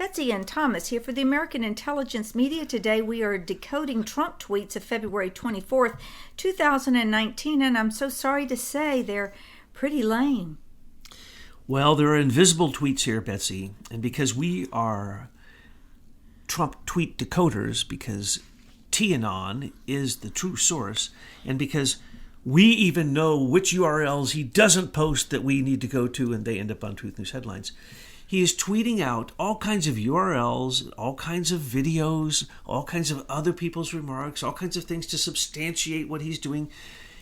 Betsy Ann Thomas here for the American Intelligence Media. Today we are decoding Trump tweets of February 24th, 2019, and I'm so sorry to say they're pretty lame. Well, there are invisible tweets here, Betsy, and because we are Trump tweet decoders, because TAnon is the true source, and because we even know which URLs he doesn't post that we need to go to, and they end up on Truth News headlines. He is tweeting out all kinds of URLs, all kinds of videos, all kinds of other people's remarks, all kinds of things to substantiate what he's doing.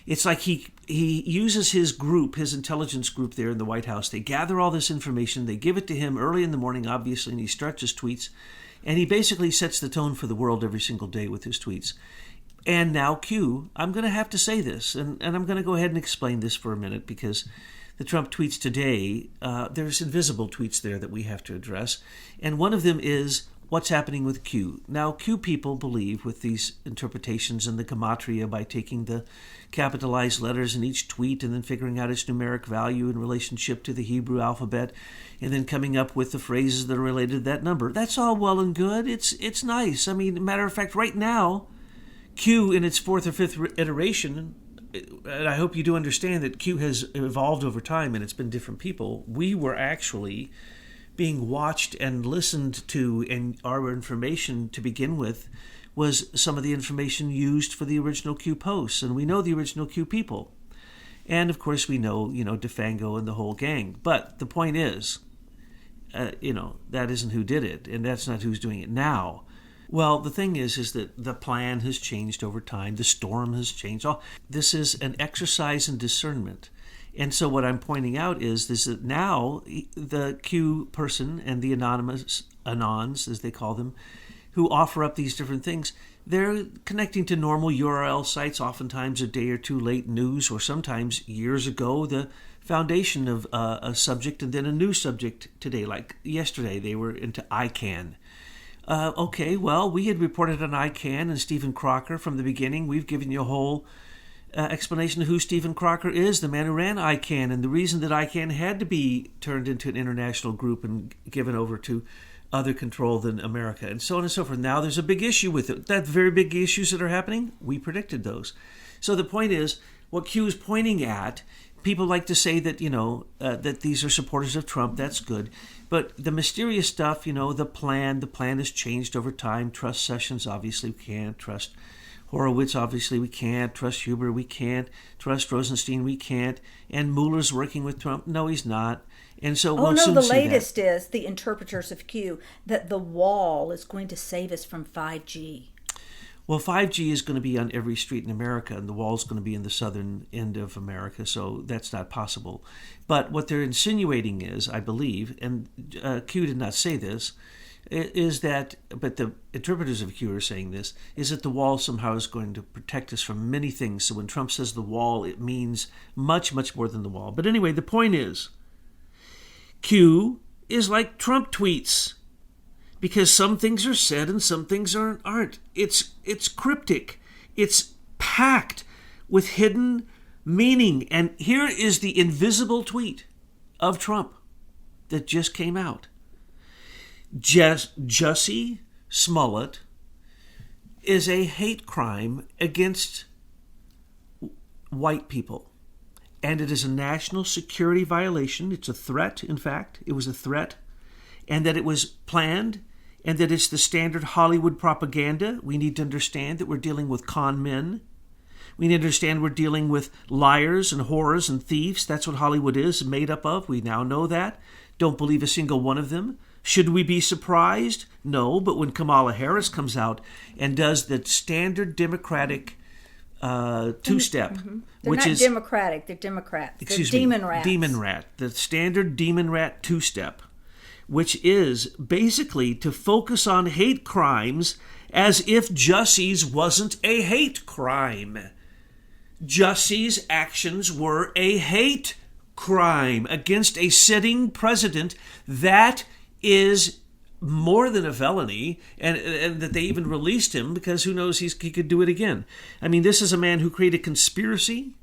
It's like he uses his group, his intelligence group there in the White House. They gather all this information. They give it to him early in the morning, obviously, and he starts his tweets. And he basically sets the tone for the world every single day with his tweets. And now, Q, I'm going to have to say this, and I'm going to go ahead and explain this for a minute, because the Trump tweets today, there's invisible tweets there that we have to address. And one of them is what's happening with Q. Now, Q people believe with these interpretations and the gematria by taking the capitalized letters in each tweet and then figuring out its numeric value in relationship to the Hebrew alphabet and then coming up with the phrases that are related to that number. That's all well and good. It's nice. I mean, matter of fact, right now, Q in its fourth or fifth iteration, and I hope you do understand that Q has evolved over time and it's been different people. We were actually being watched and listened to, and our information to begin with was some of the information used for the original Q posts. And we know the original Q people. And of course we know, DeFango and the whole gang. But the point is, that isn't who did it. And that's not who's doing it now. Well, the thing is that the plan has changed over time. The storm has changed. This is an exercise in discernment. And so what I'm pointing out is that now the Q person and the anonymous anons, as they call them, who offer up these different things, they're connecting to normal URL sites, oftentimes a day or two late news, or sometimes years ago, the foundation of a subject and then a new subject today. Like yesterday, they were into ICANN. Okay, well, we had reported on ICANN and Stephen Crocker from the beginning. We've given you a whole explanation of who Stephen Crocker is, the man who ran ICANN, and the reason that ICANN had to be turned into an international group and given over to other control than America, and so on and so forth. Now there's a big issue with it. That very big issues that are happening, we predicted those. So the point is, what Q is pointing at, people like to say that, that these are supporters of Trump. That's good. But the mysterious stuff, the plan has changed over time. Trust Sessions, obviously we can't. Trust Horowitz, obviously we can't. Trust Huber, we can't. Trust Rosenstein, we can't. And Mueller's working with Trump. No, he's not. And so we'll soon the see latest that. is the interpreters of Q, that the wall is going to save us from 5G. Well, 5G is going to be on every street in America, and the wall's going to be in the southern end of America, so that's not possible. But what they're insinuating is, I believe, and Q did not say this, is that, but the interpreters of Q are saying this, is that the wall somehow is going to protect us from many things. So when Trump says the wall, it means much, much more than the wall. But anyway, the point is, Q is like Trump tweets, because some things are said and some things aren't. It's cryptic. It's packed with hidden meaning. And here is the invisible tweet of Trump that just came out. Jussie Smollett is a hate crime against white people. And it is a national security violation. It's a threat, in fact. It was a threat. And that it was planned, and that it's the standard Hollywood propaganda. We need to understand that we're dealing with con men. We need to understand we're dealing with liars and whores and thieves. That's what Hollywood is made up of. We now know that. Don't believe a single one of them. Should we be surprised? No, but when Kamala Harris comes out and does the standard Democratic two-step, They're which not is Democratic, they're Democrats. They're demon rats. Demon rat, the standard demon rat two-step, which is basically to focus on hate crimes as if Jussie's wasn't a hate crime. Jussie's actions were a hate crime against a sitting president. That is more than a felony, and that they even released him because who knows, he could do it again. I mean, this is a man who created a conspiracy,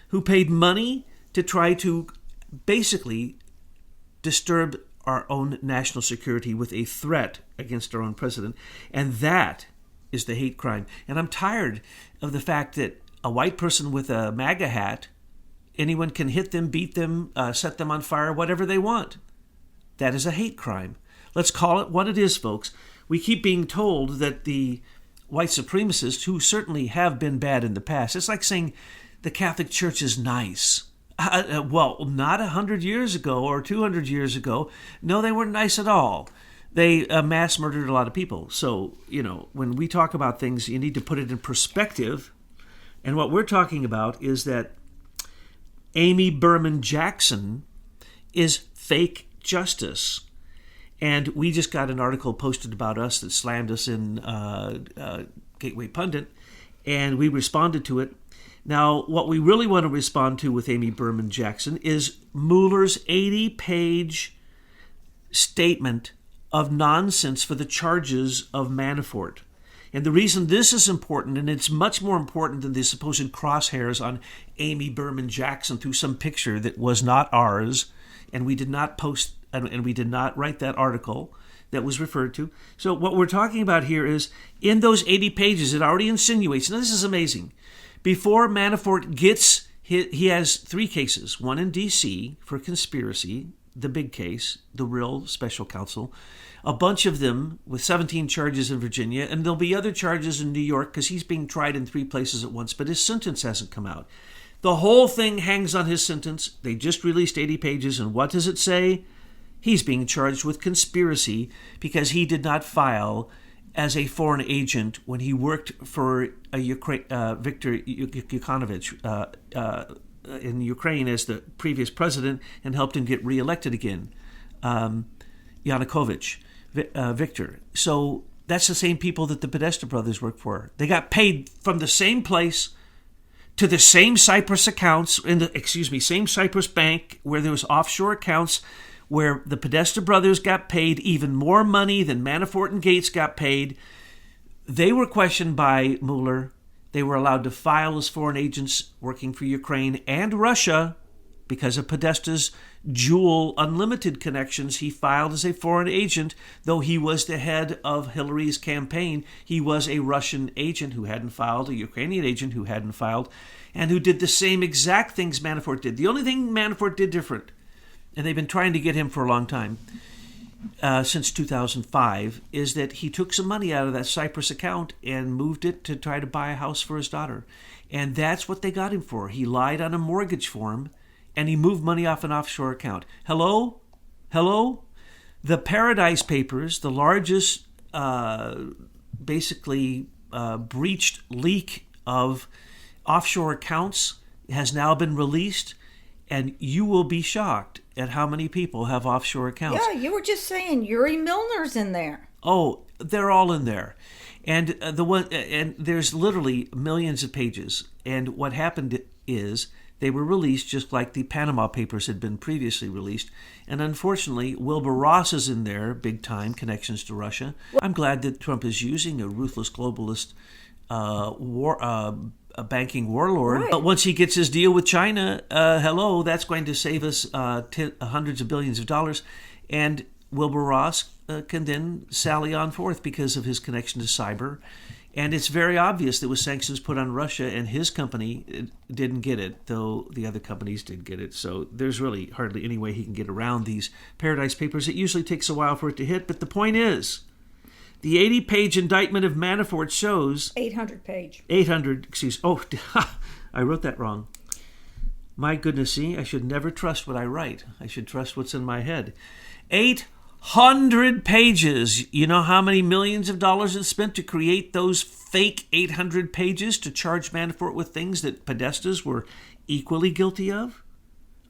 who paid money to try to basically disturb our own national security with a threat against our own president. And that is the hate crime. And I'm tired of the fact that a white person with a MAGA hat, anyone can hit them, beat them, set them on fire, whatever they want. That is a hate crime. Let's call it what it is, folks. We keep being told that the white supremacists, who certainly have been bad in the past, it's like saying the Catholic Church is nice. Well, not 100 years ago or 200 years ago. No, they weren't nice at all. They mass murdered a lot of people. So, when we talk about things, you need to put it in perspective. And what we're talking about is that Amy Berman Jackson is fake justice. And we just got an article posted about us that slammed us in Gateway Pundit, and we responded to it. Now, what we really want to respond to with Amy Berman Jackson is Mueller's 80-page statement of nonsense for the charges of Manafort. And the reason this is important, and it's much more important than the supposed crosshairs on Amy Berman Jackson through some picture that was not ours, and we did not post, and we did not write that article that was referred to. So what we're talking about here is, in those 80 pages, it already insinuates, now this is amazing, before Manafort gets, he has 3 cases, one in D.C. for conspiracy, the big case, the real special counsel, a bunch of them with 17 charges in Virginia, and there'll be other charges in New York because he's being tried in 3 places at once, but his sentence hasn't come out. The whole thing hangs on his sentence. They just released 80 pages, and what does it say? He's being charged with conspiracy because he did not file as a foreign agent when he worked for Viktor Yanukovych in Ukraine as the previous president and helped him get reelected again. Yanukovych, Viktor. So that's the same people that the Podesta brothers work for. They got paid from the same place to the same Cyprus accounts, same Cyprus bank where there was offshore accounts where the Podesta brothers got paid even more money than Manafort and Gates got paid. They were questioned by Mueller. They were allowed to file as foreign agents working for Ukraine and Russia because of Podesta's dual unlimited connections. He filed as a foreign agent, though he was the head of Hillary's campaign. He was a Russian agent who hadn't filed, a Ukrainian agent who hadn't filed, and who did the same exact things Manafort did. The only thing Manafort did different, and they've been trying to get him for a long time, since 2005, is that he took some money out of that Cyprus account and moved it to try to buy a house for his daughter. And that's what they got him for. He lied on a mortgage form, and he moved money off an offshore account. Hello? The Paradise Papers, the largest breached leak of offshore accounts, has now been released, and you will be shocked at how many people have offshore accounts. Yeah, you were just saying Yuri Milner's in there. Oh, they're all in there. And there's literally millions of pages. And what happened is they were released just like the Panama Papers had been previously released. And unfortunately, Wilbur Ross is in there, big time, connections to Russia. I'm glad that Trump is using a ruthless globalist a banking warlord. Right. But once he gets his deal with China, that's going to save us hundreds of billions of dollars. And Wilbur Ross can then sally on forth because of his connection to cyber. And it's very obvious that with sanctions put on Russia, and his company didn't get it, though the other companies did get it. So there's really hardly any way he can get around these Paradise Papers. It usually takes a while for it to hit. But the point is, the 80-page indictment of Manafort shows... 800-page. 800, I wrote that wrong. My goodness, see, I should never trust what I write. I should trust what's in my head. 800 pages. You know how many millions of dollars it's spent to create those fake 800 pages to charge Manafort with things that Podestas were equally guilty of?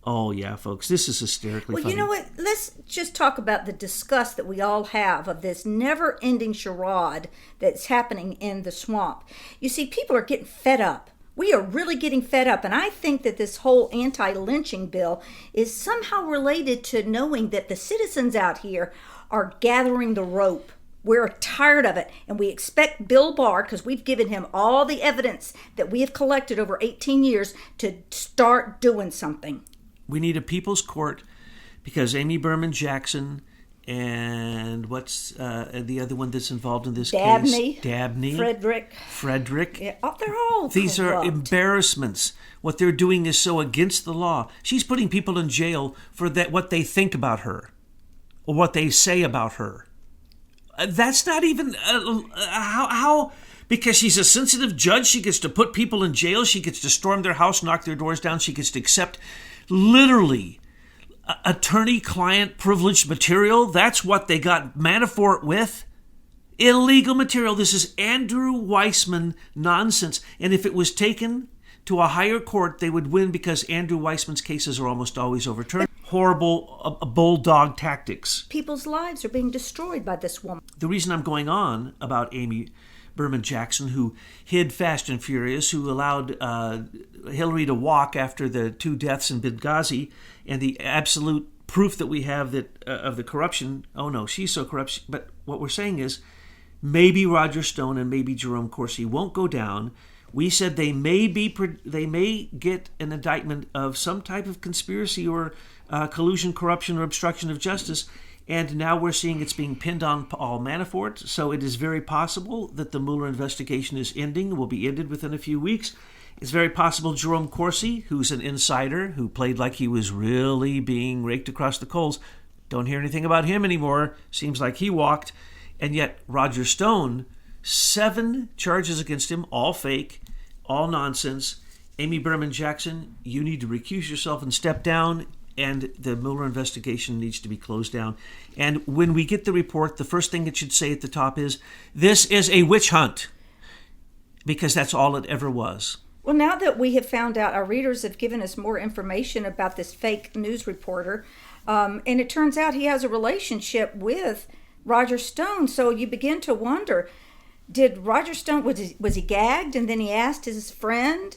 Oh, yeah, folks, this is hysterically funny. Well, you know what? Let's just talk about the disgust that we all have of this never-ending charade that's happening in the swamp. You see, people are getting fed up. We are really getting fed up, and I think that this whole anti-lynching bill is somehow related to knowing that the citizens out here are gathering the rope. We're tired of it, and we expect Bill Barr, because we've given him all the evidence that we have collected over 18 years, to start doing something. We need a people's court because Amy Berman Jackson and what's the other one that's involved in this Dabney. case? Dabney. Frederick. Yeah, oh, they're all These corrupt. are embarrassments. What they're doing is so against the law. She's putting people in jail for what they think about her or what they say about her. That's not even how because she's a sensitive judge, she gets to put people in jail, she gets to storm their house, knock their doors down, she gets to accept literally attorney-client privileged material. That's what they got Manafort with. Illegal material. This is Andrew Weissman nonsense. And if it was taken to a higher court, they would win because Andrew Weissman's cases are almost always overturned. Horrible bulldog tactics. People's lives are being destroyed by this woman. The reason I'm going on about Amy Berman Jackson, who hid Fast and Furious, who allowed Hillary to walk after the 2 deaths in Benghazi, and the absolute proof that we have that of the corruption. Oh no, she's so corrupt. But what we're saying is maybe Roger Stone and maybe Jerome Corsi won't go down. We said they may get an indictment of some type of conspiracy or collusion, corruption, or obstruction of justice. And now we're seeing it's being pinned on Paul Manafort. So it is very possible that the Mueller investigation is ending, will be ended within a few weeks. It's very possible Jerome Corsi, who's an insider, who played like he was really being raked across the coals, don't hear anything about him anymore. Seems like he walked. And yet Roger Stone, 7 charges against him, all fake, all nonsense. Amy Berman Jackson, you need to recuse yourself and step down. And the Mueller investigation needs to be closed down. And when we get the report, the first thing it should say at the top is, this is a witch hunt. Because that's all it ever was. Well, now that we have found out, our readers have given us more information about this fake news reporter. And it turns out he has a relationship with Roger Stone. So you begin to wonder, did Roger Stone, was he gagged? And then he asked his friend,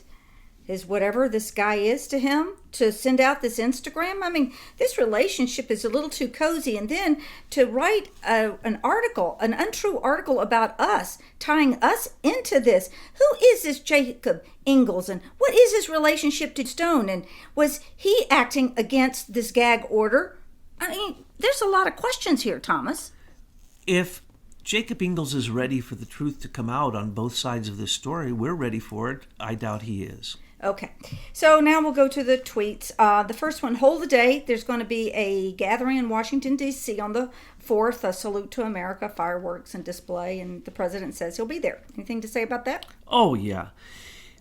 his whatever this guy is to him, to send out this Instagram? I mean, this relationship is a little too cozy. And then to write an article, an untrue article about us, tying us into this. Who is this Jacob Ingalls, and what is his relationship to Stone? And was he acting against this gag order? I mean, there's a lot of questions here, Thomas. If Jacob Ingalls is ready for the truth to come out on both sides of this story, we're ready for it. I doubt he is. Okay, so now we'll go to the tweets. The first one, hold the date. There's going to be a gathering in Washington, D.C. on the 4th, a salute to America, fireworks and display, and the president says he'll be there. Anything to say about that? Oh, yeah.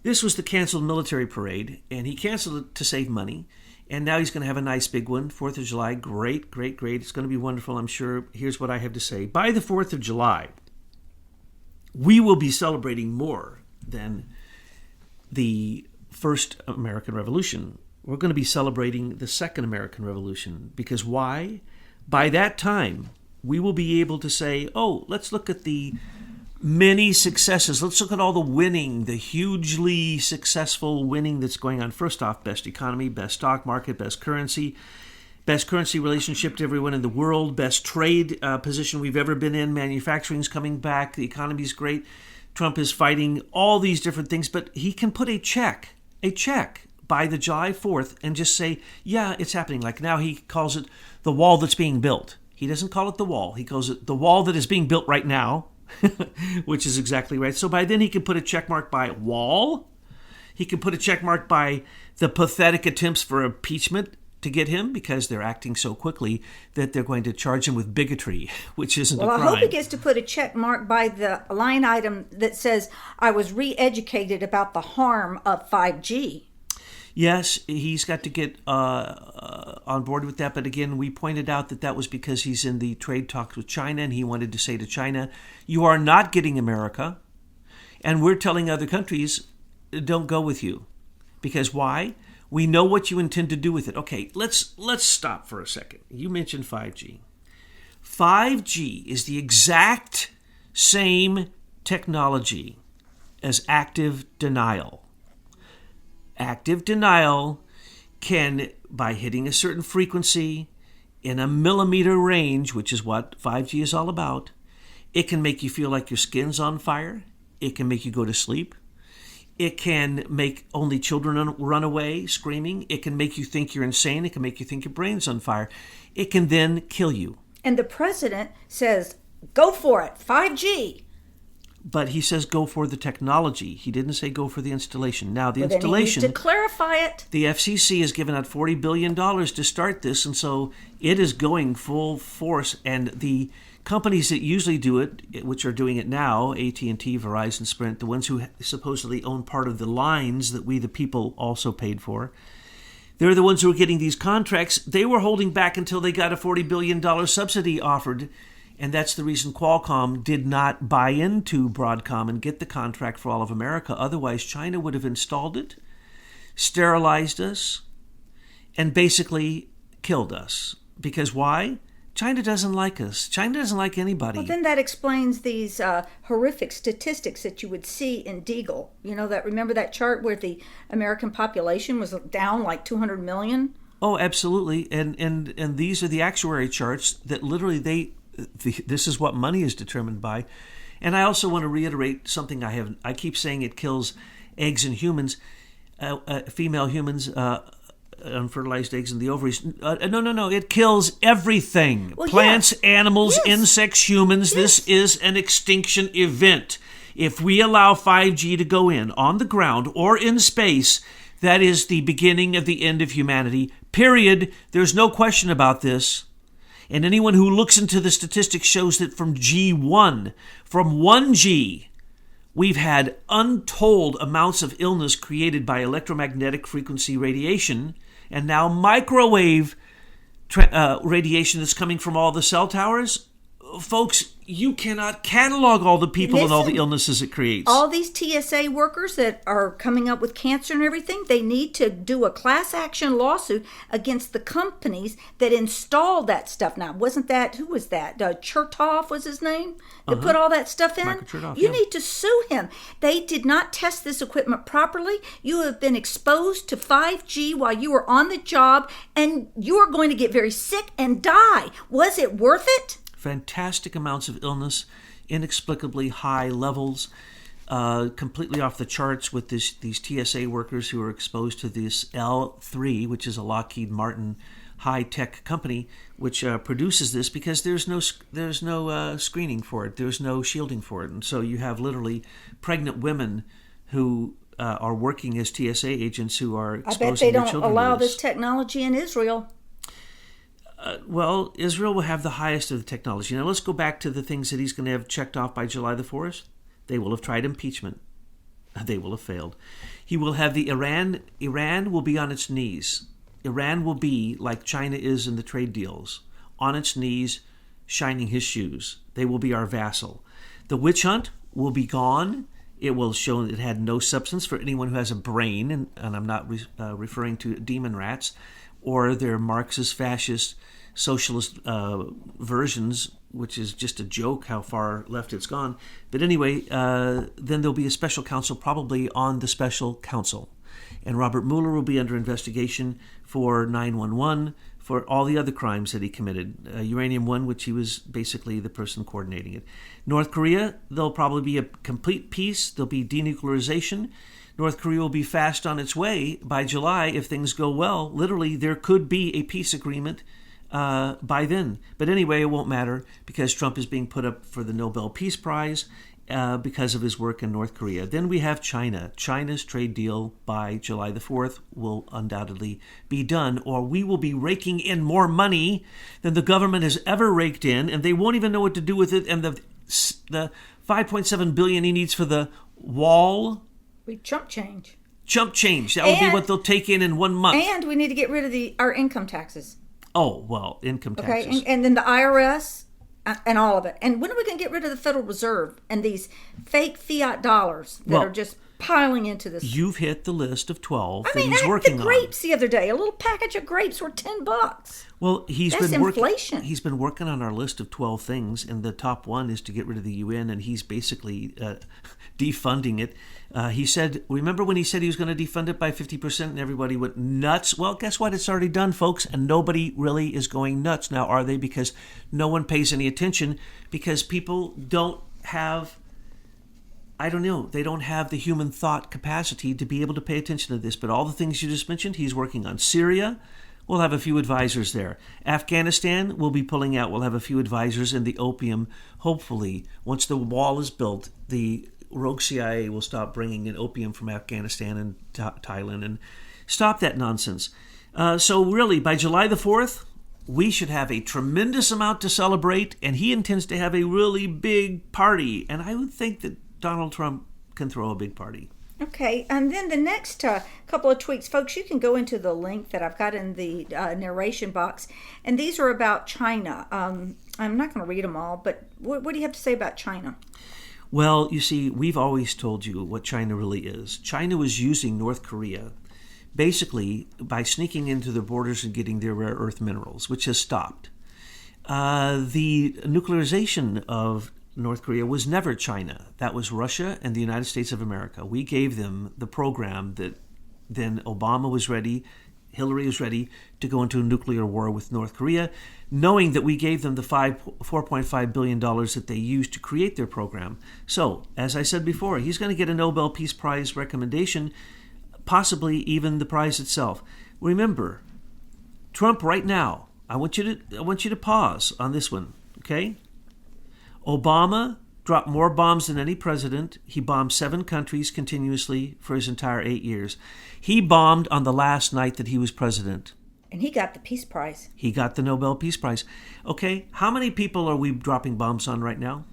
This was the canceled military parade, and he canceled it to save money. And now he's going to have a nice big one, 4th of July. Great, great, great. It's going to be wonderful, I'm sure. Here's what I have to say. By the 4th of July, we will be celebrating more than the first American Revolution. We're going to be celebrating the second American Revolution. Because why? By that time, we will be able to say, oh, let's look at the many successes. Let's look at all the winning, the hugely successful winning that's going on. First off, best economy, best stock market, best currency relationship to everyone in the world, best trade position we've ever been in. Manufacturing's coming back. The economy's great. Trump is fighting all these different things, but he can put a check by the July 4th and just say, yeah, it's happening. Like now he calls it the wall that's being built. He doesn't call it the wall. He calls it the wall that is being built right now, which is exactly right. So by then he can put a check mark by wall. He can put a check mark by the pathetic attempts for impeachment to get him, because they're acting so quickly that they're going to charge him with bigotry, which isn't a crime. Well, I hope he gets to put a check mark by the line item that says, I was re-educated about the harm of 5G. Yes, he's got to get on board with that. But again, we pointed out that was because he's in the trade talks with China, and he wanted to say to China, you are not getting America. And we're telling other countries, don't go with you. Because why? We know what you intend to do with it. Okay, let's stop for a second. You mentioned 5G. 5G is the exact same technology as active denial. Active denial can, by hitting a certain frequency in a millimeter range, which is what 5G is all about, it can make you feel like your skin's on fire. It can make you go to sleep. It can make only children run away screaming. It can make you think you're insane. It can make you think your brain's on fire. it can then kill you. And the president says, go for it, 5G. But he says go for the technology. He didn't say go for the installation. Now, the Well, installation... then he needs to clarify it. The FCC has given out $40 billion to start this, and so it is going full force. And the companies that usually do it, which are doing it now, AT&T, Verizon, Sprint, the ones who supposedly own part of the lines that we, the people, also paid for, they're the ones who are getting these contracts. They were holding back until they got a $40 billion subsidy offered. And that's the reason Qualcomm did not buy into Broadcom and get the contract for all of America. Otherwise, China would have installed it, sterilized us, and basically killed us. Because why? China doesn't like us. China doesn't like anybody. Well, then that explains these horrific statistics that you would see in Deagle. You know, remember that chart where the American population was down like 200 million? Oh, absolutely. And these are the actuary charts that literally this is what money is determined by. And I also want to reiterate something I keep saying it kills eggs in humans, female humans, unfertilized eggs in the ovaries. No. It kills everything. Well, plants, yeah. animals, Yes. insects, humans. Yes. This is an extinction event. If we allow 5G to go in on the ground or in space, that is the beginning of the end of humanity. Period. There's no question about this. And anyone who looks into the statistics shows that from G1, from 1G, we've had untold amounts of illness created by electromagnetic frequency radiation, and now microwave radiation that's coming from all the cell towers. Folks, you cannot catalog all the people and all the illnesses it creates. All these TSA workers that are coming up with cancer and everything, they need to do a class action lawsuit against the companies that installed that stuff. Now, wasn't that, who was that? Chertoff was his name? That put all that stuff in? Michael Chertoff, you yeah. need to sue him. They did not test this equipment properly. You have been exposed to 5G while you were on the job, and you are going to get very sick and die. Was it worth it? Fantastic amounts of illness, inexplicably high levels, completely off the charts with these TSA workers who are exposed to this L3, which is a Lockheed Martin high-tech company, which produces this because there's no screening for it, there's no shielding for it, and so you have literally pregnant women who are working as TSA agents who are exposing I bet they their don't children allow to this. this technology in Israel. Well, Israel will have the highest of the technology. Now, let's go back to the things that he's going to have checked off by July the 4th. They will have tried impeachment. They will have failed. He will have the Iran will be on its knees. Iran will be, like China is in the trade deals, on its knees, shining his shoes. They will be our vassal. The witch hunt will be gone. It will show that it had no substance for anyone who has a brain, and I'm not referring to demon rats, or their Marxist, fascist, socialist versions, which is just a joke how far left it's gone. But anyway, then there'll be a special counsel probably on the special counsel. And Robert Mueller will be under investigation for 9/11, for all the other crimes that he committed. Uranium One, which he was basically the person coordinating it. North Korea, there'll probably be a complete peace. There'll be denuclearization. North Korea will be fast on its way by July if things go well. Literally, there could be a peace agreement by then. But anyway, it won't matter because Trump is being put up for the Nobel Peace Prize because of his work in North Korea. Then we have China. China's trade deal by July the 4th will undoubtedly be done, or we will be raking in more money than the government has ever raked in, and they won't even know what to do with it. And the $5.7 billion he needs for the wall... Chump change. Chump change. That will be what they'll take in 1 month. And we need to get rid of our income taxes. Oh, well, income taxes. Okay, and then the IRS and all of it. And when are we going to get rid of the Federal Reserve and these fake fiat dollars that are just piling into this? You've hit the list of 12 I that mean, he's I working had the on. grapes the other day. A little package of grapes were $10. Well, That's inflation. He's been working on our list of 12 things, and the top one is to get rid of the UN, and he's basically defunding it. He said, remember when he said he was going to defund it by 50% and everybody went nuts? Well, guess what? It's already done, folks, and nobody really is going nuts. Now, are they? Because no one pays any attention, because people don't have... I don't know. They don't have the human thought capacity to be able to pay attention to this. But all the things you just mentioned, he's working on Syria, we'll have a few advisors there. Afghanistan, we'll be pulling out. We'll have a few advisors in the opium. Hopefully, once the wall is built, the rogue CIA will stop bringing in opium from Afghanistan and Thailand and stop that nonsense. So really, by July the 4th, we should have a tremendous amount to celebrate, and he intends to have a really big party. And I would think that Donald Trump can throw a big party. Okay, and then the next couple of tweets, folks, you can go into the link that I've got in the narration box, and these are about China. I'm not going to read them all, but what do you have to say about China? Well, you see, we've always told you what China really is. China was using North Korea basically by sneaking into their borders and getting their rare earth minerals, which has stopped. The nuclearization of North Korea was never China. That was Russia and the United States of America. We gave them the program that then Obama was ready, Hillary was ready to go into a nuclear war with North Korea, knowing that we gave them the $4.5 billion that they used to create their program. So, as I said before, he's going to get a Nobel Peace Prize recommendation, possibly even the prize itself. Remember, Trump right now, I want you to pause on this one, okay? Obama dropped more bombs than any president. He bombed 7 countries continuously for his entire 8 years. He bombed on the last night that he was president. And he got the Peace Prize. He got the Nobel Peace Prize. Okay, how many people are we dropping bombs on right now?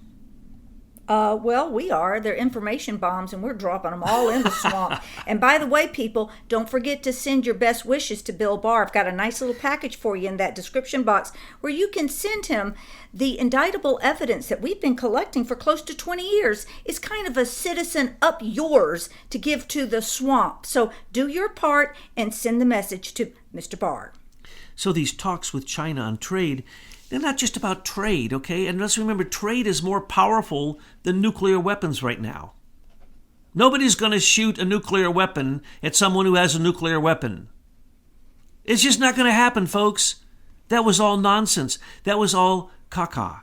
Well, we are. They're information bombs, and we're dropping them all in the swamp. And by the way, people, don't forget to send your best wishes to Bill Barr. I've got a nice little package for you in that description box where you can send him the indictable evidence that we've been collecting for close to 20 years. It's kind of a citizen up yours to give to the swamp. So do your part and send the message to Mr. Barr. So these talks with China on trade, they're not just about trade, okay? And let's remember, trade is more powerful than nuclear weapons right now. Nobody's going to shoot a nuclear weapon at someone who has a nuclear weapon. It's just not going to happen, folks. That was all nonsense. That was all caca.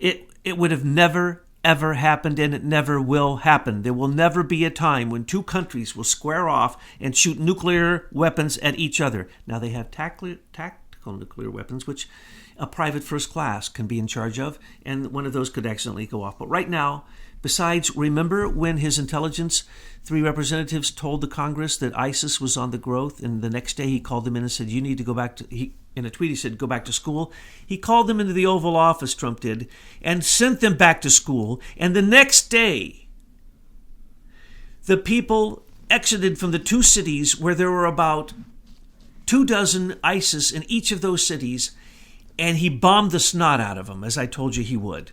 It would have never, ever happened, and it never will happen. There will never be a time when 2 countries will square off and shoot nuclear weapons at each other. Now, they have tactical nuclear weapons, which a private first class can be in charge of, and one of those could accidentally go off. But right now, besides, remember when his intelligence 3 representatives told the Congress that ISIS was on the growth, and the next day he called them in and said, you need to go back to, in a tweet he said, go back to school. He called them into the Oval Office, Trump did, and sent them back to school. And the next day, the people exited from the 2 cities where there were about 24 ISIS in each of those cities, and he bombed the snot out of them, as I told you he would.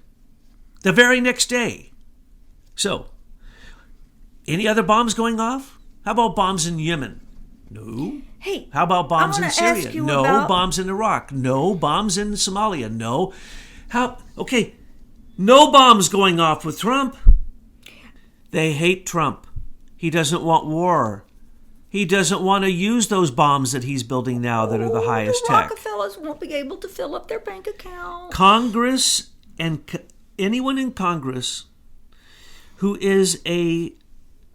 The very next day. So, any other bombs going off? How about bombs in Yemen? No. Hey, how about bombs in Syria? No. About... Bombs in Iraq? No. Bombs in Somalia? No. Okay, no bombs going off with Trump. They hate Trump. He doesn't want war. He doesn't want to use those bombs that he's building now that are the highest the tech. Rockefellers won't be able to fill up their bank account. Congress and anyone in Congress who is a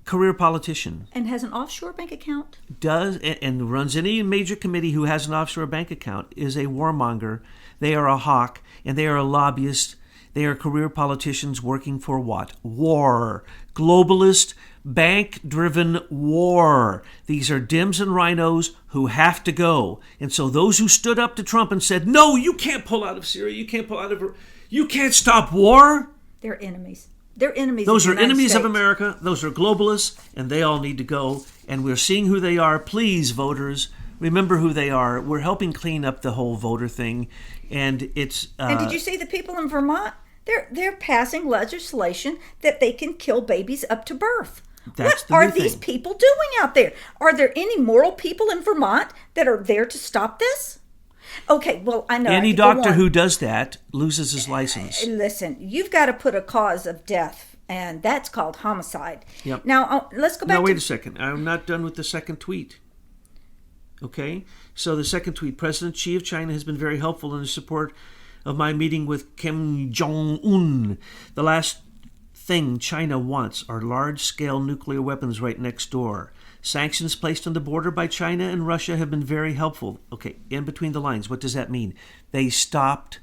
career politician and has an offshore bank account does and runs any major committee who has an offshore bank account is a warmonger. They are a hawk, and they are a lobbyist. They are career politicians working for what? War. Globalist, bank-driven war. These are Dems and rhinos who have to go. And so those who stood up to Trump and said, no, you can't pull out of Syria, you can't stop war. They're enemies. They're enemies. Those of are the United enemies States. of America. Those are globalists, and they all need to go. And we're seeing who they are. Please, voters, remember who they are. We're helping clean up the whole voter thing. And it's... and did you see the people in Vermont? They're passing legislation that they can kill babies up to birth. That's what are these people doing out there? Are there any moral people in Vermont that are there to stop this? Okay, well, I know. Any doctor who does that loses his license. Listen, you've got to put a cause of death, and that's called homicide. Yep. Now, let's go back Now, wait a second. I'm not done with the second tweet. Okay? So the second tweet, President Xi of China has been very helpful in his support of my meeting with Kim Jong-un. The last thing China wants are large-scale nuclear weapons right next door. Sanctions placed on the border by China and Russia have been very helpful. Okay, in between the lines, what does that mean? They stopped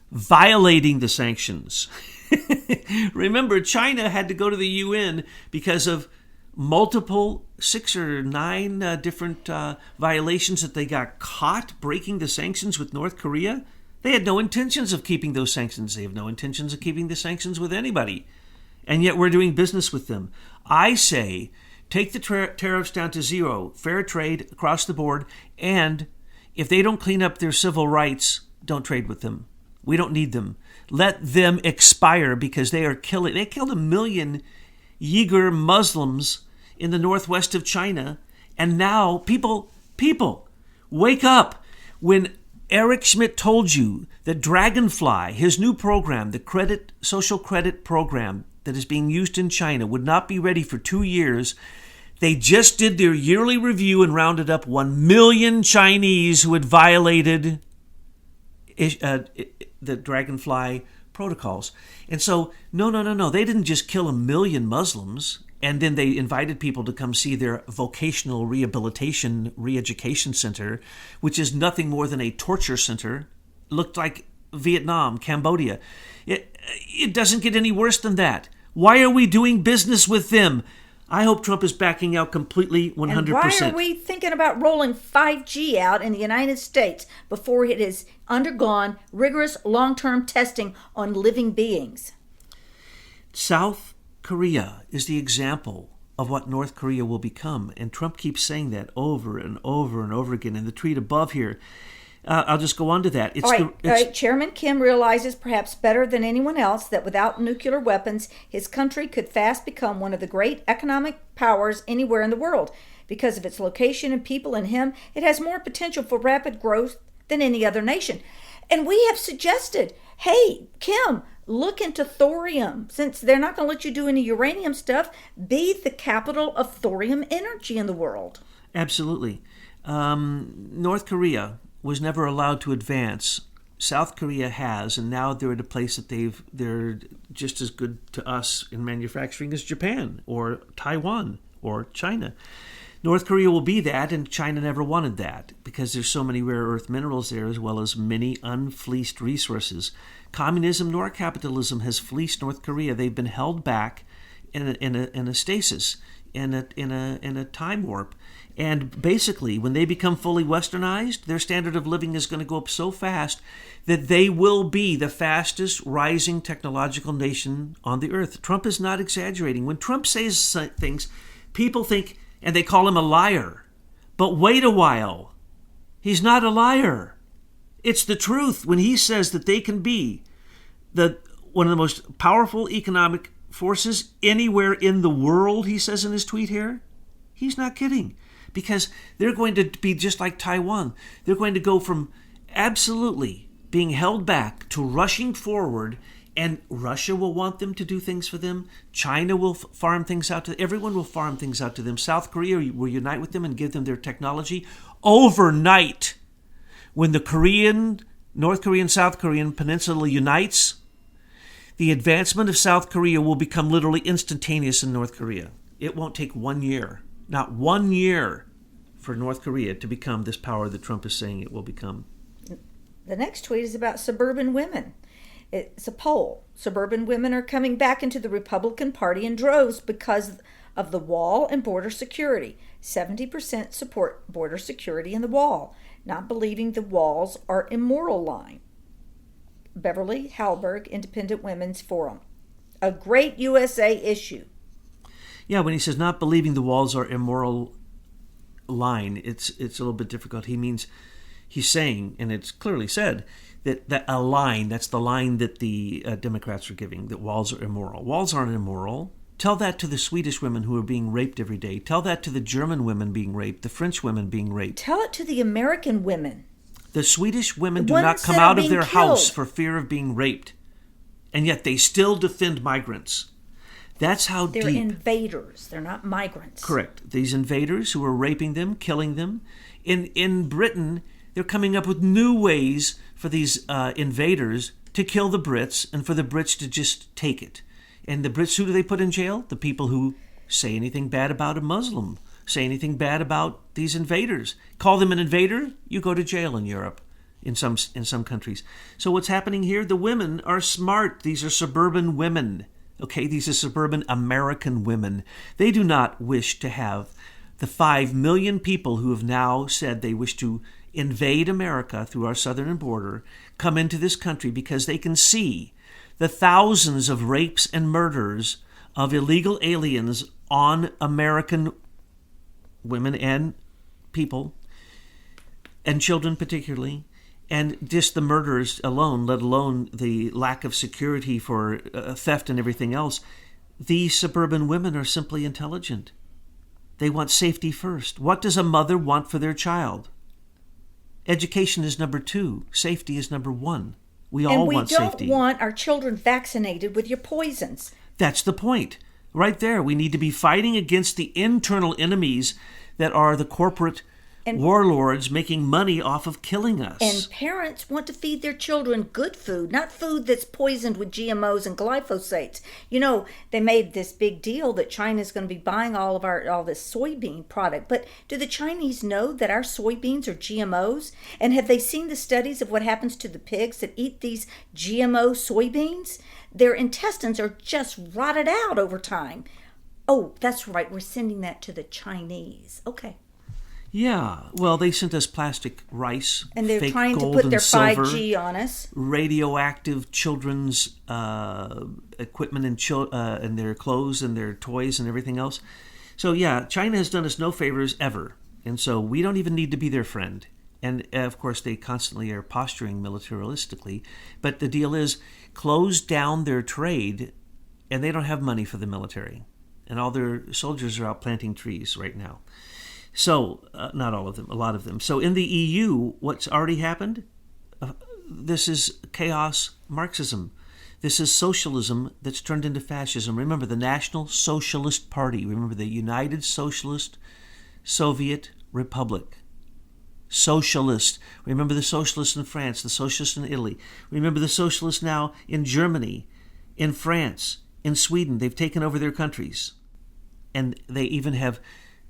violating the sanctions. Remember, China had to go to the UN because of multiple 6 or 9 different violations that they got caught breaking the sanctions with North Korea. They had no intentions of keeping those sanctions. They have no intentions of keeping the sanctions with anybody. And yet we're doing business with them. I say, take the tariffs down to zero, fair trade across the board, and if they don't clean up their civil rights, don't trade with them. We don't need them. Let them expire because they are killing. They killed 1 million Uyghur Muslims in the northwest of China. And now, people, wake up. When Eric Schmidt told you that Dragonfly, his new program, the social credit program that is being used in China, would not be ready for 2 years, they just did their yearly review and rounded up 1 million Chinese who had violated the Dragonfly protocols. And so, no. They didn't just kill 1 million Muslims and then they invited people to come see their vocational rehabilitation re-education center, which is nothing more than a torture center. Looked like Vietnam, Cambodia. It doesn't get any worse than that. Why are we doing business with them? I hope Trump is backing out completely 100%. And why are we thinking about rolling 5G out in the United States before it has undergone rigorous long-term testing on living beings? South Korea is the example of what North Korea will become. And Trump keeps saying that over and over and over again. In the tweet above here, I'll just go on to that. All right. Chairman Kim realizes perhaps better than anyone else that without nuclear weapons, his country could fast become one of the great economic powers anywhere in the world. Because of its location and people and him, it has more potential for rapid growth than any other nation. And we have suggested, hey, Kim, look into thorium. Since they're not going to let you do any uranium stuff, be the capital of thorium energy in the world. Absolutely. North Korea was never allowed to advance. South Korea has, and now they're at a place that they're just as good to us in manufacturing as Japan or Taiwan or China. North Korea will be that, and China never wanted that because there's so many rare earth minerals there as well as many unfleeced resources. Communism nor capitalism has fleeced North Korea. They've been held back in a stasis, in a time warp. And basically, when they become fully westernized, their standard of living is going to go up so fast that they will be the fastest rising technological nation on the earth. Trump is not exaggerating. When Trump says things, people think, and they call him a liar. But wait a while. He's not a liar. It's the truth when he says that they can be one of the most powerful economic forces anywhere in the world, he says in his tweet here. He's not kidding. Because they're going to be just like Taiwan. They're going to go from absolutely being held back to rushing forward, and Russia will want them to do things for them. China will farm things out to them. Everyone will farm things out to them. South Korea will unite with them and give them their technology. Overnight, when the North Korean, South Korean peninsula unites, the advancement of South Korea will become literally instantaneous in North Korea. It won't take 1 year. Not 1 year for North Korea to become this power that Trump is saying it will become. The next tweet is about suburban women. It's a poll. Suburban women are coming back into the Republican Party in droves because of the wall and border security. 70% support border security and the wall, not believing the walls are immoral line. Beverly Hallberg, Independent Women's Forum. A great USA issue. Yeah, when he says not believing the walls are immoral line, it's a little bit difficult. He's saying, and it's clearly said, that a line, that's the line that the Democrats are giving, that walls are immoral. Walls aren't immoral. Tell that to the Swedish women who are being raped every day. Tell that to the German women being raped, the French women being raped. Tell it to the American women. The Swedish women do not come out of their house for fear of being raped, and yet they still defend migrants. That's how deep. They're invaders. They're not migrants. Correct. These invaders who are raping them, killing them. In Britain, they're coming up with new ways for these invaders to kill the Brits and for the Brits to just take it. And the Brits, who do they put in jail? The people who say anything bad about a Muslim. say anything bad about these invaders. Call them an invader, you go to jail in Europe, in some countries. So what's happening here? The women are smart. These are suburban women. Okay, these are suburban American women. They do not wish to have the 5 million people who have now said they wish to invade America through our southern border come into this country because they can see the thousands of rapes and murders of illegal aliens on American women and people, and children particularly, and just the murders alone, let alone the lack of security for theft and everything else. These suburban women are simply intelligent. They want safety first. What does a mother want for their child? Education is number 2. Safety is number 1. We all want safety. And we don't want our children vaccinated with your poisons. That's the point. Right there. We need to be fighting against the internal enemies that are the corporate warlords making money off of killing us. And parents want to feed their children good food, not food that's poisoned with GMOs and glyphosates. You know, they made this big deal that China's going to be buying all this soybean product. But do the Chinese know that our soybeans are GMOs? And have they seen the studies of what happens to the pigs that eat these GMO soybeans? Their intestines are just rotted out over time. Oh, that's right. We're sending that to the Chinese. Okay. Yeah, well, they sent us plastic rice, and they're fake trying to gold put their and silver, 5G on us. Radioactive children's equipment and their clothes and their toys and everything else. So yeah, China has done us no favors ever, and so we don't even need to be their friend. And of course, they constantly are posturing militaristically. But the deal is, close down their trade, and they don't have money for the military, and all their soldiers are out planting trees right now. So, not all of them, a lot of them. So in the EU, what's already happened? This is chaos Marxism. This is socialism that's turned into fascism. Remember the National Socialist Party. Remember the United Socialist Soviet Republic. Socialist. Remember the socialists in France, the socialists in Italy. Remember the socialists now in Germany, in France, in Sweden. They've taken over their countries. And they even have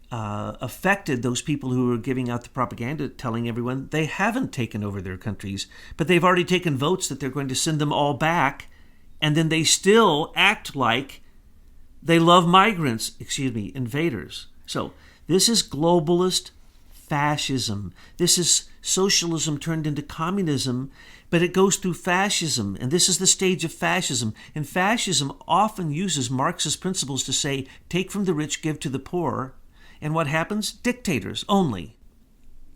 affected those people who are giving out the propaganda, telling everyone they haven't taken over their countries, but they've already taken votes that they're going to send them all back, and then they still act like they love invaders. So this is globalist fascism. This is socialism turned into communism, but it goes through fascism, and this is the stage of fascism. And fascism often uses Marxist principles to say, take from the rich, give to the poor. And what happens? Dictators only.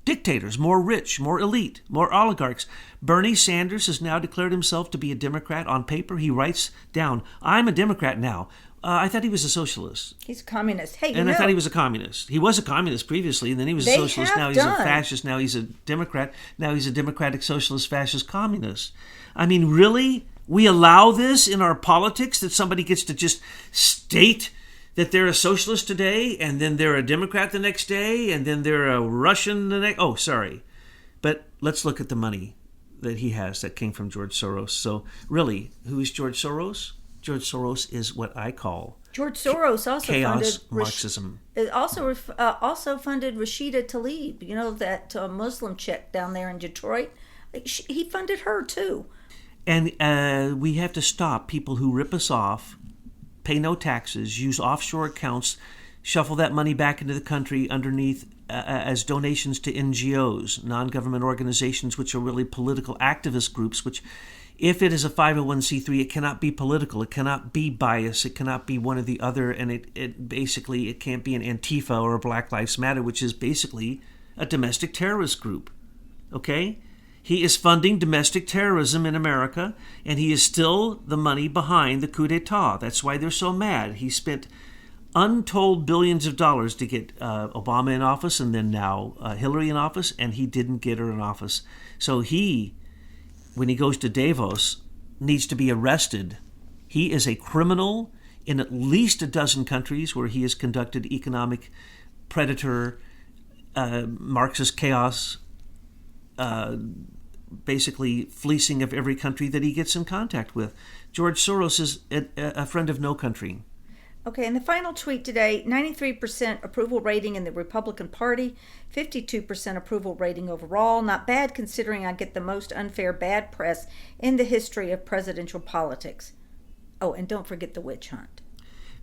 Dictators, more rich, more elite, more oligarchs. Bernie Sanders has now declared himself to be a Democrat on paper. He writes down, I'm a Democrat now. I thought he was a socialist. He's a communist. Hey, I thought he was a communist. He was a communist previously, and then he was a socialist. Now he's a fascist. Now he's a Democrat. Now he's a democratic, socialist, fascist, communist. I mean, really? We allow this in our politics, that somebody gets to just state that they're a socialist today, and then they're a Democrat the next day, and then they're a Russian the next... Oh, sorry. But let's look at the money that he has that came from George Soros. So really, who is George Soros? George Soros is what I call George Soros also chaos Marxism. Also funded Rashida Tlaib, you know, that Muslim chick down there in Detroit. He funded her too. And we have to stop people who rip us off, pay no taxes, use offshore accounts, shuffle that money back into the country underneath as donations to NGOs, non-government organizations, which are really political activist groups, which, if it is a 501c3, it cannot be political, it cannot be biased, it cannot be one or the other, and it basically, it can't be an Antifa or a Black Lives Matter, which is basically a domestic terrorist group. Okay? He is funding domestic terrorism in America, and he is still the money behind the coup d'etat. That's why they're so mad. He spent untold billions of dollars to get Obama in office, and then now Hillary in office, and he didn't get her in office. So he, when he goes to Davos, needs to be arrested. He is a criminal in at least a dozen countries where he has conducted economic predator, Marxist chaos, basically fleecing of every country that he gets in contact with. George Soros is a friend of no country. Okay, and the final tweet today, 93% approval rating in the Republican Party, 52% approval rating overall. Not bad considering I get the most unfair bad press in the history of presidential politics. Oh, and don't forget the witch hunt.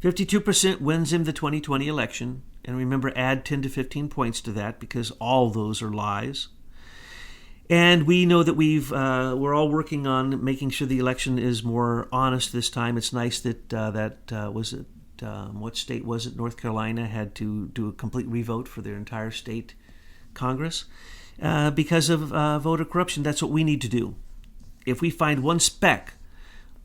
52% wins him the 2020 election. And remember, add 10 to 15 points to that because all those are lies. And we know that we're all working on making sure the election is more honest this time. It's nice that what state was it? North Carolina had to do a complete revote for their entire state Congress because of voter corruption. That's what we need to do. If we find one speck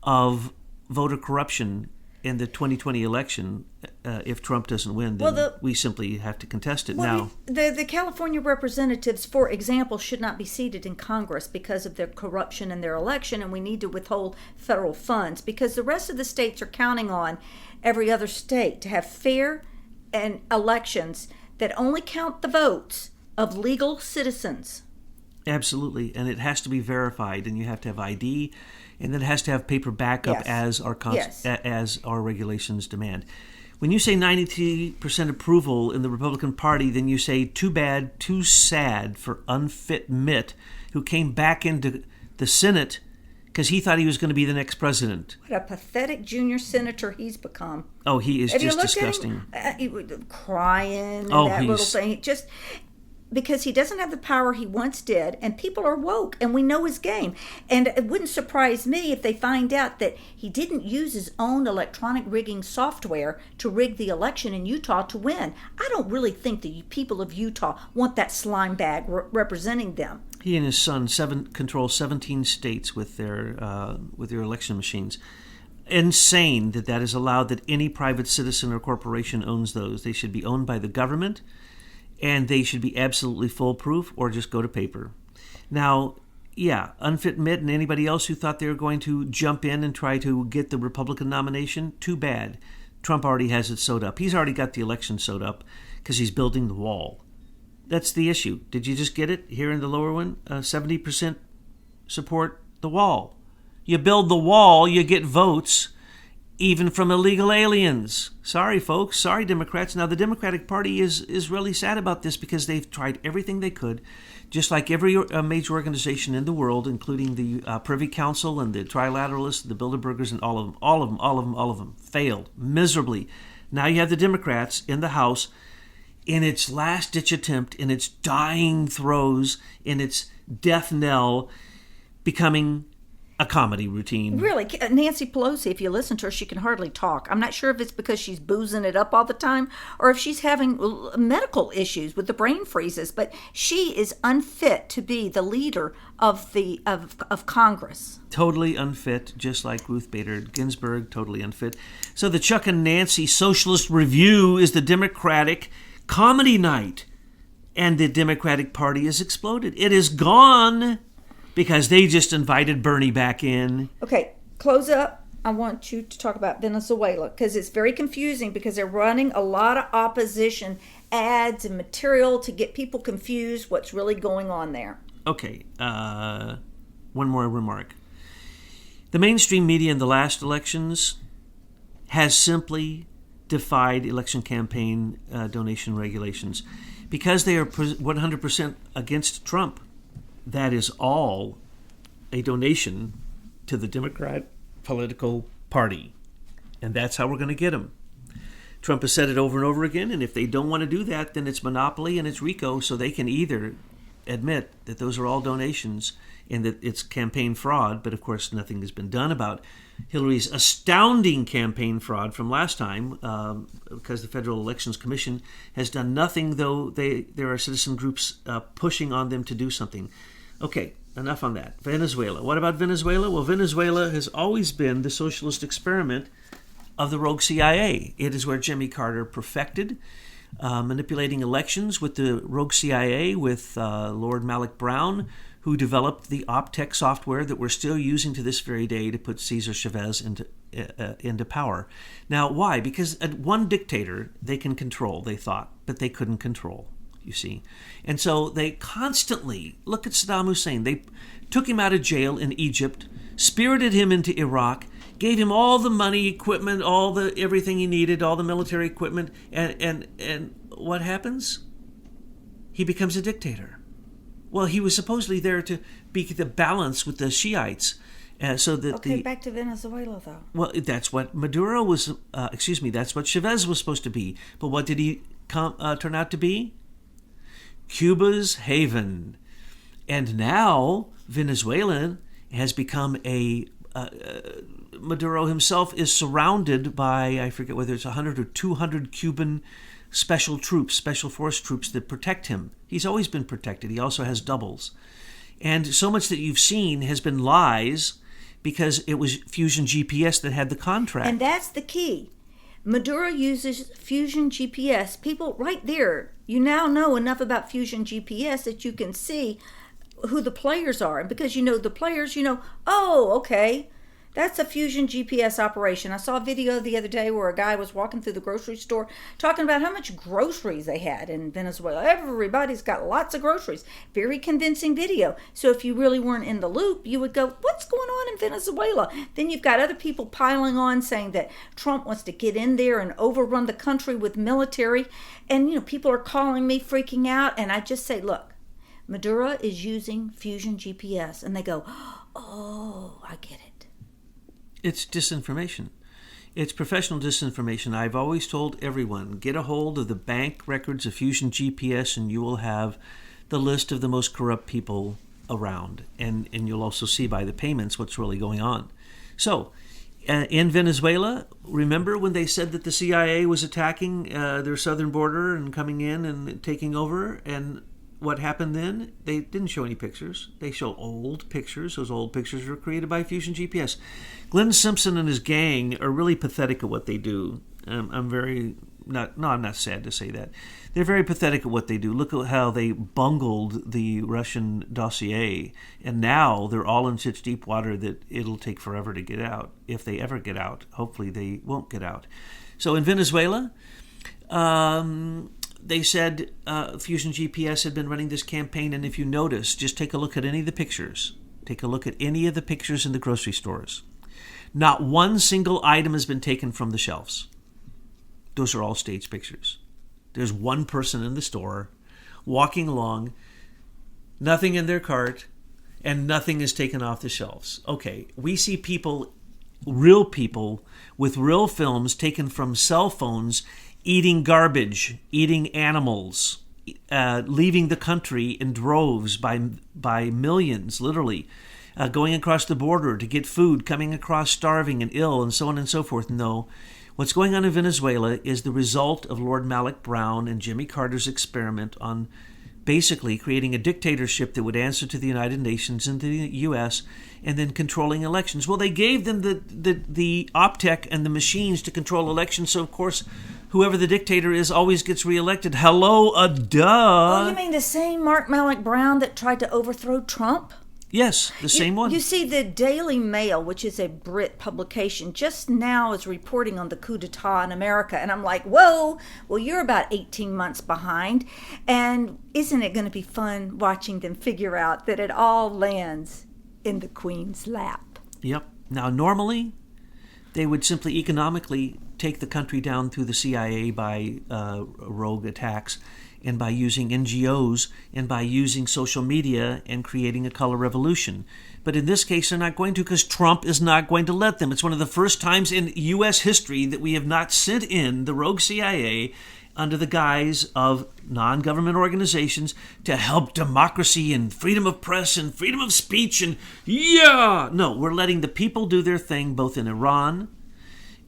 of voter corruption in the 2020 election, if Trump doesn't win, then we simply have to contest it now. The California representatives, for example, should not be seated in Congress because of their corruption in their election, and we need to withhold federal funds because the rest of the states are counting on every other state to have fair and elections that only count the votes of legal citizens. Absolutely, and it has to be verified, and you have to have ID, and then it has to have paper backup as our regulations demand. When you say 93% approval in the Republican Party, then you say too bad, too sad for unfit Mitt, who came back into the Senate because he thought he was going to be the next president. What a pathetic junior senator he's become. Oh, he is just disgusting. Crying and that little thing. Just because he doesn't have the power he once did, and people are woke, and we know his game. And it wouldn't surprise me if they find out that he didn't use his own electronic rigging software to rig the election in Utah to win. I don't really think the people of Utah want that slime bag representing them. He and his son control 17 states with their election machines. Insane that is allowed, that any private citizen or corporation owns those. They should be owned by the government, and they should be absolutely foolproof or just go to paper. Now, unfit Mitt and anybody else who thought they were going to jump in and try to get the Republican nomination, too bad. Trump already has it sewed up. He's already got the election sewed up because he's building the wall. That's the issue. Did you just get it here in the lower one? 70% support the wall. You build the wall, you get votes, even from illegal aliens. Sorry, folks. Sorry, Democrats. Now, the Democratic Party is really sad about this because they've tried everything they could, just like every major organization in the world, including the Privy Council and the Trilateralists, the Bilderbergers, and all of them failed miserably. Now you have the Democrats in the House in its last-ditch attempt, in its dying throes, in its death knell, becoming a comedy routine. Really, Nancy Pelosi, if you listen to her, she can hardly talk. I'm not sure if it's because she's boozing it up all the time or if she's having medical issues with the brain freezes, but she is unfit to be the leader of Congress. Totally unfit, just like Ruth Bader Ginsburg, totally unfit. So the Chuck and Nancy Socialist Review is the Democratic comedy night, and the Democratic Party has exploded. It is gone because they just invited Bernie back in. Okay, close up. I want you to talk about Venezuela because it's very confusing because they're running a lot of opposition ads and material to get people confused what's really going on there. Okay, one more remark. The mainstream media in the last elections has simply defied election campaign donation regulations because they are 100% against Trump. That is all a donation to the Democrat political party. And that's how we're going to get them. Trump has said it over and over again, and if they don't want to do that, then it's monopoly and it's RICO, so they can either admit that those are all donations and that it's campaign fraud, but of course nothing has been done about Hillary's astounding campaign fraud from last time because the Federal Elections Commission has done nothing, though there are citizen groups pushing on them to do something. Okay, enough on that. Venezuela. What about Venezuela? Well, Venezuela has always been the socialist experiment of the rogue CIA. It is where Jimmy Carter perfected manipulating elections with the rogue CIA, with Lord Malik Brown, who developed the Optech software that we're still using to this very day to put Cesar Chavez into power. Now, why? Because one dictator they can control, they thought, but they couldn't control, you see. And so they constantly, look at Saddam Hussein, they took him out of jail in Egypt, spirited him into Iraq, gave him all the money, equipment, everything he needed, all the military equipment, and what happens? He becomes a dictator. Well, he was supposedly there to be the balance with the Shiites, so that back to Venezuela, though. Well, that's what Maduro was. That's what Chavez was supposed to be. But what did he turn out to be? Cuba's haven, and now Venezuela has become a. Maduro himself is surrounded by, I forget whether it's 100 or 200 Cuban special force troops that protect him. He's always been protected. He also has doubles. And so much that you've seen has been lies because it was Fusion GPS that had the contract. And that's the key. Maduro uses Fusion GPS. People, right there, you now know enough about Fusion GPS that you can see who the players are. And because you know the players, oh, okay, that's a Fusion GPS operation. I saw a video the other day where a guy was walking through the grocery store talking about how much groceries they had in Venezuela. Everybody's got lots of groceries. Very convincing video. So if you really weren't in the loop, you would go, what's going on in Venezuela? Then you've got other people piling on saying that Trump wants to get in there and overrun the country with military. And, people are calling me, freaking out. And I just say, look, Maduro is using Fusion GPS. And they go, oh, I get it. It's disinformation. It's professional disinformation. I've always told everyone, get a hold of the bank records of Fusion GPS and you will have the list of the most corrupt people around. And you'll also see by the payments what's really going on. So, in Venezuela, remember when they said that the CIA was attacking their southern border and coming in and taking over? And what happened then? They didn't show any pictures. They show old pictures. Those old pictures were created by Fusion GPS. Glenn Simpson and his gang are really pathetic at what they do. I'm not sad to say that. They're very pathetic at what they do. Look at how they bungled the Russian dossier, and now they're all in such deep water that it'll take forever to get out. If they ever get out, hopefully they won't get out. So in Venezuela, they said Fusion GPS had been running this campaign, and if you notice, just take a look at any of the pictures. Take a look at any of the pictures in the grocery stores. Not one single item has been taken from the shelves. Those are all staged pictures. There's one person in the store walking along, nothing in their cart, and nothing is taken off the shelves. Okay, we see real people with real films taken from cell phones eating garbage, eating animals, leaving the country in droves by millions, literally, going across the border to get food, coming across starving and ill, and so on and so forth. No, what's going on in Venezuela is the result of Lord Malik Brown and Jimmy Carter's experiment on basically creating a dictatorship that would answer to the United Nations and to the U.S. and then controlling elections. Well, they gave them the optech and the machines to control elections, so of course whoever the dictator is always gets reelected. Hello, duh. Oh, you mean the same Mark Malik Brown that tried to overthrow Trump? Yes, the same one. You see, the Daily Mail, which is a Brit publication, just now is reporting on the coup d'etat in America. And I'm like, whoa, well, you're about 18 months behind. And isn't it going to be fun watching them figure out that it all lands in the Queen's lap? Yep. Now, normally, they would simply economically take the country down through the CIA by rogue attacks and by using NGOs and by using social media and creating a color revolution. But in this case, they're not going to because Trump is not going to let them. It's one of the first times in U.S. history that we have not sent in the rogue CIA under the guise of non-government organizations to help democracy and freedom of press and freedom of speech and No, we're letting the people do their thing both in Iran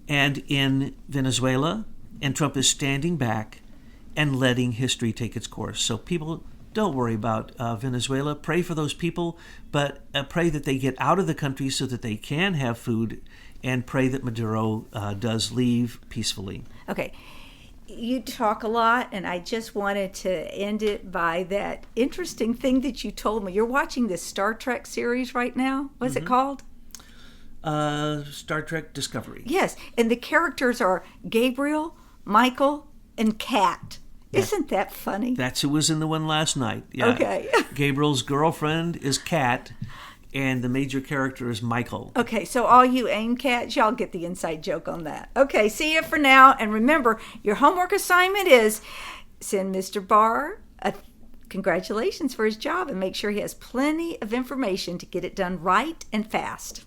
and in Venezuela, and Trump is standing back and letting history take its course. So people, don't worry about Venezuela. Pray for those people, but pray that they get out of the country so that they can have food, and pray that Maduro does leave peacefully. Okay. You talk a lot, and I just wanted to end it by that interesting thing that you told me. You're watching this Star Trek series right now. What's it called? Star Trek Discovery. Yes, and the characters are Gabriel, Michael, and Kat. Isn't that funny? That's who was in the one last night. Yeah. Okay. Gabriel's girlfriend is Kat, and the major character is Michael. Okay, so all you AIM cats, y'all get the inside joke on that. Okay, see you for now. And remember, your homework assignment is send Mr. Barr congratulations for his job and make sure he has plenty of information to get it done right and fast.